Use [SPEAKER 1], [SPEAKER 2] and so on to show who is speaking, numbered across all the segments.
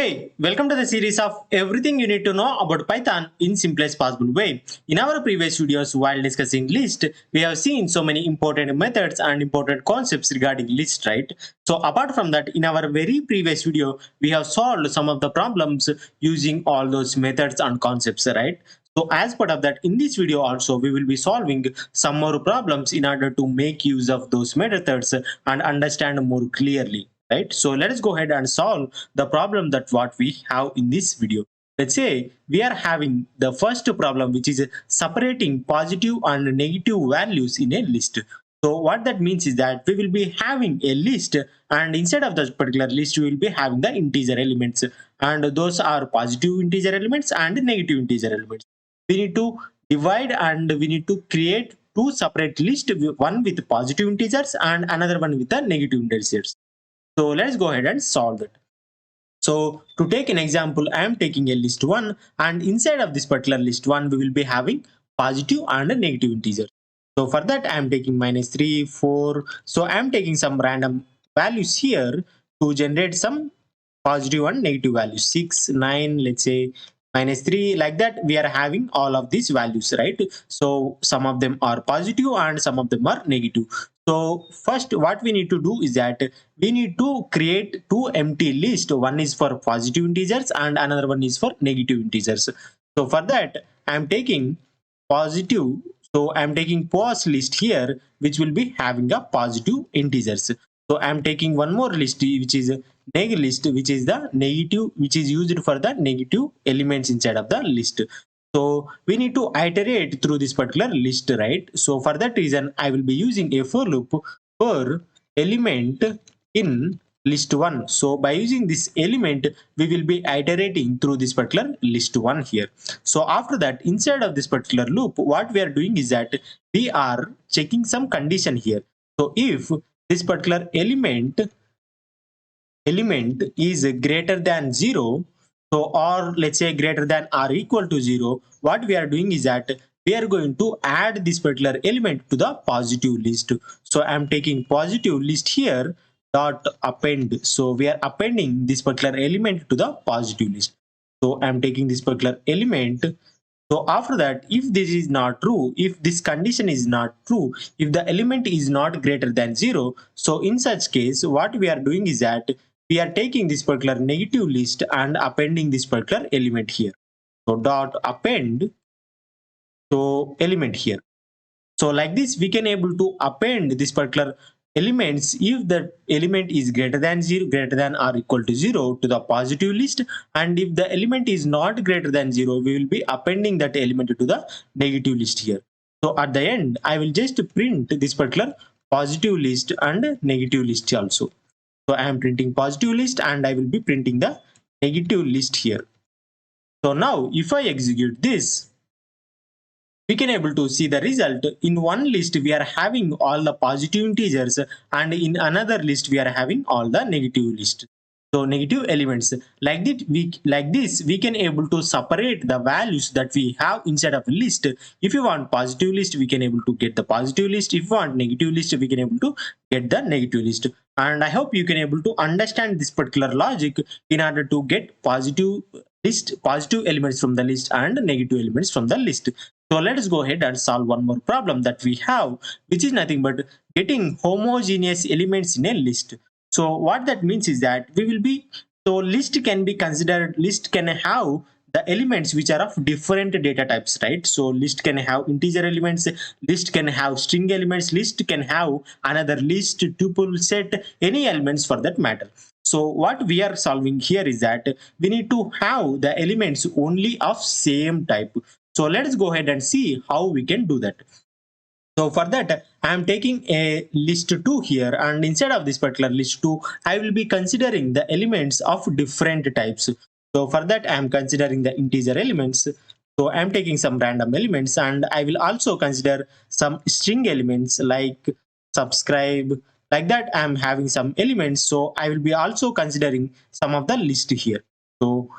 [SPEAKER 1] Hey, welcome to the series of everything you need to know about Python in simplest possible way. In our previous videos, while discussing list, we have seen so many important methods and important concepts regarding list, right? So apart from that, in our very previous video, we have solved some of the problems using all those methods and concepts, right? So as part of that, in this video also, we will be solving some more problems in order to make use of those methods and understand more clearly. Right, so let us go ahead and solve the problem that what we have in this video. Let's say we are having the first problem, which is separating positive and negative values in a list. So what that means is that we will be having a list, and inside of that particular list we will be having the integer elements, and those are positive integer elements and negative integer elements. We need to divide and we need to create two separate lists, one with positive integers and another one with the negative integers. So let's go ahead and solve it. So to take an example, I am taking a list 1, and inside of this particular list 1 we will be having positive and a negative integer. So for that I am taking -3, 4. So I am taking some random values here to generate some positive and negative values. 6, 9, let's say -3, like that we are having all of these values, right? So some of them are positive and some of them are negative. So first what we need to do is that we need to create two empty lists. One is for positive integers and another one is for negative integers. So for that I am taking positive. So I am taking pos list here, which will be having a positive integers. So I am taking one more list, which is neg list, which is the negative, which is used for the negative elements inside of the list. So we need to iterate through this particular list, right? So for that reason, I will be using a for loop for element in list 1. So by using this element, we will be iterating through this particular list 1 here. So after that, inside of this particular loop, what we are doing is that we are checking some condition here. So if this particular element is greater than 0, so or let's say greater than or equal to 0, what we are doing is that we are going to add this particular element to the positive list. So I am taking positive list here dot append. So we are appending this particular element to the positive list. So I am taking this particular element. So after that, if this is not true, if this condition is not true, if the element is not greater than 0, so in such case, what we are doing is that we are taking this particular negative list and appending this particular element here. So dot append so element here. So like this, we can able to append this particular elements if the element is greater than 0, greater than or equal to 0 to the positive list, and if the element is not greater than 0, we will be appending that element to the negative list here. So at the end, I will just print this particular positive list and negative list also. So I am printing positive list and I will be printing the negative list here. So now if I execute this, we can able to see the result. In one list we are having all the positive integers, and in another list we are having all the negative list. So negative elements. Like this we can able to separate the values that we have inside of a list. If you want positive list, we can able to get the positive list. If you want negative list, we can able to get the negative list. And I hope you can able to understand this particular logic in order to get positive elements from the list and negative elements from the list. So let us go ahead and solve one more problem that we have, which is nothing but getting homogeneous elements in a list. So what that means is that we will be, so list can be considered, list can have the elements which are of different data types, right? So list can have integer elements, list can have string elements, list can have another list, tuple, set, any elements for that matter. So what we are solving here is that we need to have the elements only of same type. So let's go ahead and see how we can do that. So for that, I am taking a list 2 here, and inside of this particular list 2, I will be considering the elements of different types. So for that, I am considering the integer elements. So I am taking some random elements, and I will also consider some string elements like subscribe. Like that, I am having some elements. So I will be also considering some of the list here. So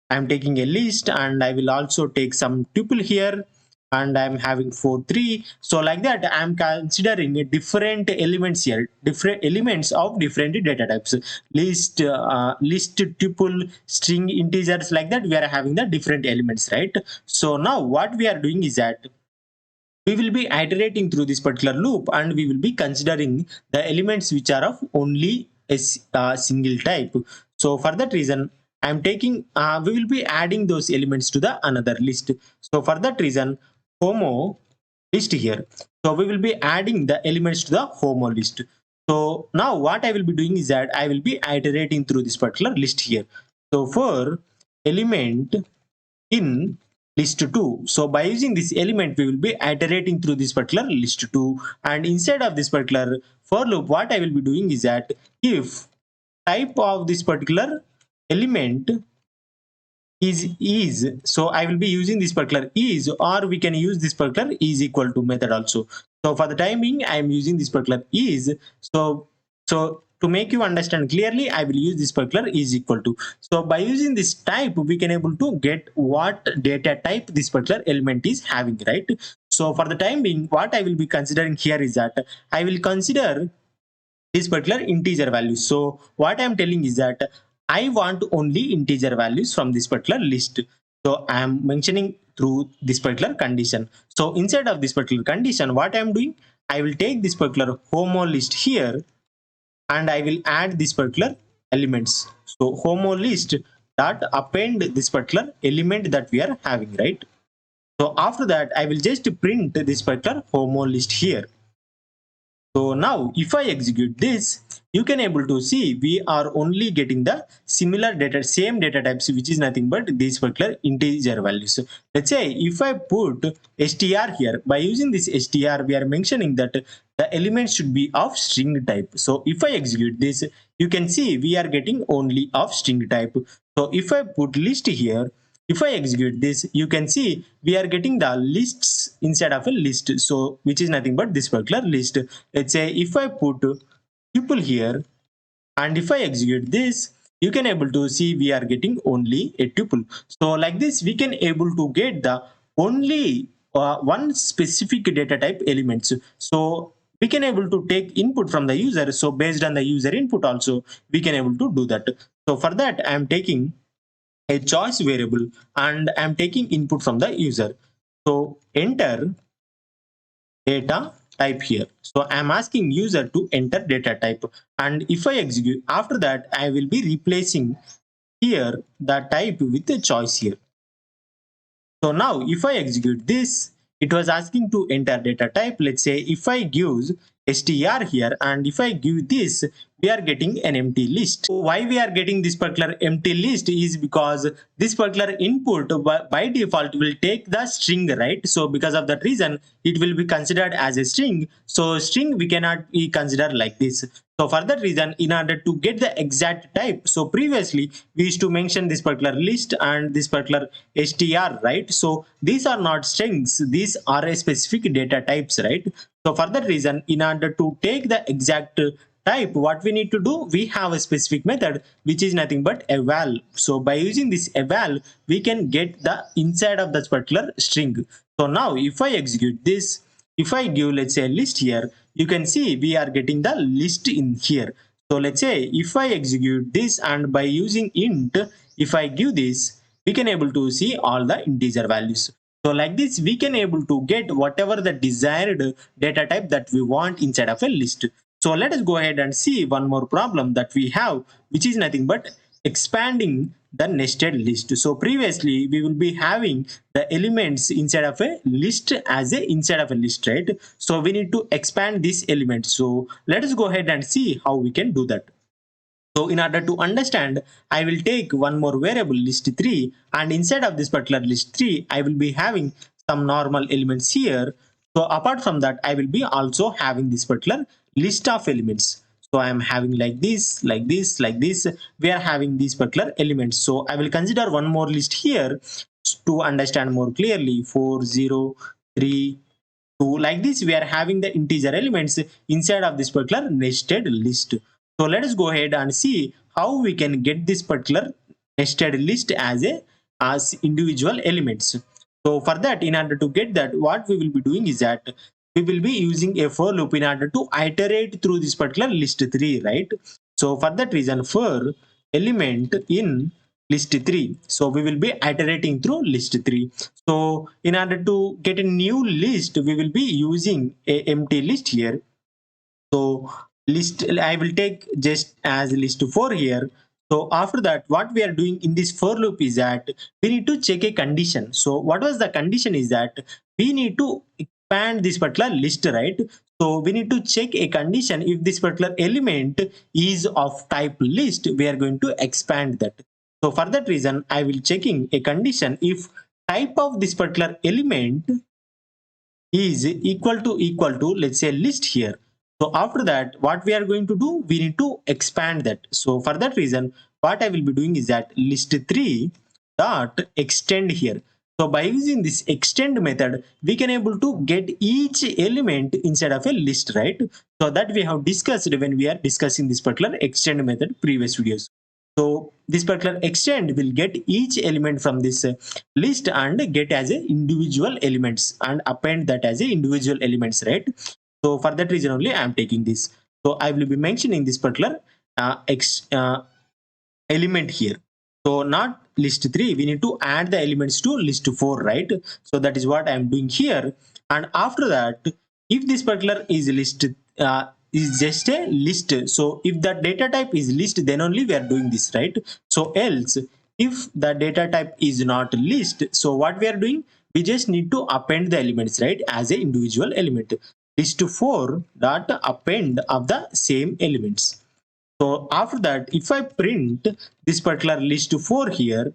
[SPEAKER 1] I am taking a list, and I will also take some tuple here. and I'm having 4 3. So like that I'm considering different elements here, different elements of different data types, list, tuple, string, integers, like that we are having the different elements, right? So now what we are doing is that we will be iterating through this particular loop, and we will be considering the elements which are of only a single type. So for that reason I'm taking we will be adding those elements to the another list. So for that reason homo list here, so we will be adding the elements to the homo list. So now what I will be doing is that I will be iterating through this particular list here. So for element in list 2, so by using this element we will be iterating through this particular list 2, and inside of this particular for loop what I will be doing is that if type of this particular element is, so I will be using this particular is, or we can use this particular is equal to method also. So for the time being I am using this particular is. So to make you understand clearly I will use this particular is equal to. So by using this type we can able to get what data type this particular element is having, right? So for the time being what I will be considering here is that I will consider this particular integer value. So what I'm telling is that I want only integer values from this particular list. So I am mentioning through this particular condition. So inside of this particular condition, what I'm doing, I will take this particular homo list here and I will add this particular elements. So homo list dot append this particular element that we are having, right? So after that, I will just print this particular homo list here. So now if I execute this, you can able to see we are only getting the similar data, same data types, which is nothing but these particular integer values. So let's say if I put str here, by using this str, we are mentioning that the element should be of string type. So if I execute this, you can see we are getting only of string type. So if I put list here, if I execute this, you can see we are getting the lists inside of a list. So which is nothing but this particular list. Let's say if I put tuple here and if I execute this, you can able to see we are getting only a tuple. So like this, we can able to get the only one specific data type elements. So we can able to take input from the user. So based on the user input also, we can able to do that. So for that, I am taking a choice variable and I'm taking input from the user. So enter data type here. So I'm asking user to enter data type, and if I execute after that I will be replacing here the type with a choice here. So now if I execute this, it was asking to enter data type. Let's say if I give str here and if I give this, we are getting an empty list. Why we are getting this particular empty list is because this particular input by default will take the string, right? So because of that reason, it will be considered as a string. So string we cannot be considered like this. So for that reason, in order to get the exact type, so previously we used to mention this particular list and this particular str, right? So these are not strings, these are a specific data types, right? So for that reason, in order to take the exact type, what we need to do, we have a specific method which is nothing but eval. So by using this eval, we can get the inside of that particular string. So now if I execute this, if I give let's say a list here, you can see we are getting the list in here. So let's say if I execute this and by using int, if I give this, we can able to see all the integer values. So like this, we can able to get whatever the desired data type that we want inside of a list. So let us go ahead and see one more problem that we have, which is nothing but expanding the nested list. So previously we will be having the elements inside of a list as a inside of a list, right? So we need to expand this element. So let us go ahead and see how we can do that. So in order to understand, I will take one more variable list 3, and inside of this particular list 3, I will be having some normal elements here. So apart from that, I will be also having this particular list of elements. So I am having like this, like this, like this. We are having these particular elements. So I will consider one more list here to understand more clearly. 4, 0, 3, 2. Like this, we are having the integer elements inside of this particular nested list. So let us go ahead and see how we can get this particular nested list as individual elements. So for that, in order to get that, what we will be doing is that we will be using a for loop in order to iterate through this particular list 3, right? So for that reason, for element in list 3, so we will be iterating through list 3. So in order to get a new list, we will be using a empty list here. So list, I will take just as list 4 here. So after that, what we are doing in this for loop is that we need to check a condition. So what was the condition is that we need to expand this particular list, right? So we need to check a condition. If this particular element is of type list, we are going to expand that. So for that reason, I will checking a condition if type of this particular element is equal to let's say list here. So after that, what we are going to do, we need to expand that. So for that reason, what I will be doing is that list 3 dot extend here. So by using this extend method, we can able to get each element inside of a list, right? So that we have discussed when we are discussing this particular extend method previous videos. So this particular extend will get each element from this list and get as a individual elements and append that as a individual elements, right? So for that reason only I am taking this. So I will be mentioning this particular element here. So not list 3, we need to add the elements to list 4, right? So that is what I am doing here. And after that, if this particular is list is just a list, so if the data type is list, then only we are doing this, right? So else, if the data type is not list, so what we are doing, we just need to append the elements, right, as a individual element. List 4 dot append of the same elements. So after that, if I print this particular list 4 here,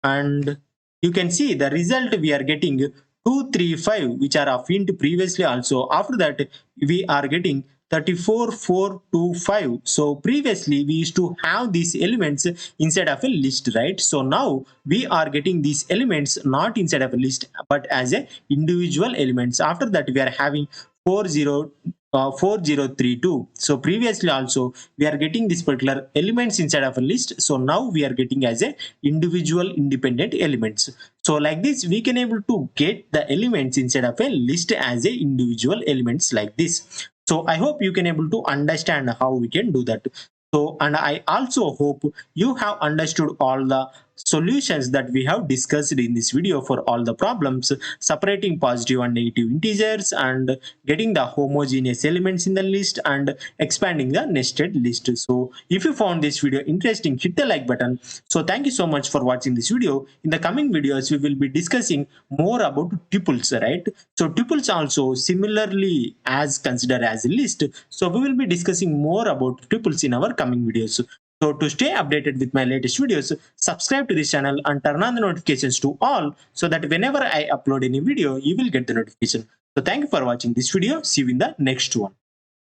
[SPEAKER 1] and you can see the result we are getting 2, 3, 5, which are of int previously also. After that, we are getting 34, 4, 2, 5. So previously we used to have these elements inside of a list, right? So now we are getting these elements not inside of a list, but as a individual elements. After that, we are having 4032. So previously also we are getting this particular elements inside of a list. So now we are getting as a individual independent elements. So like this, we can able to get the elements inside of a list as a individual elements like this. So I hope you can able to understand how we can do that. So, and I also hope you have understood all the solutions that we have discussed in this video for all the problems, separating positive and negative integers and getting the homogeneous elements in the list and expanding the nested list. So if you found this video interesting, hit the like button. So thank you so much for watching this video. In the coming videos, we will be discussing more about tuples, right? So tuples also similarly as considered as a list. So we will be discussing more about tuples in our coming videos. So to stay updated with my latest videos, subscribe to this channel and turn on the notifications to all so that whenever I upload any video, you will get the notification. So thank you for watching this video. See you in the next one.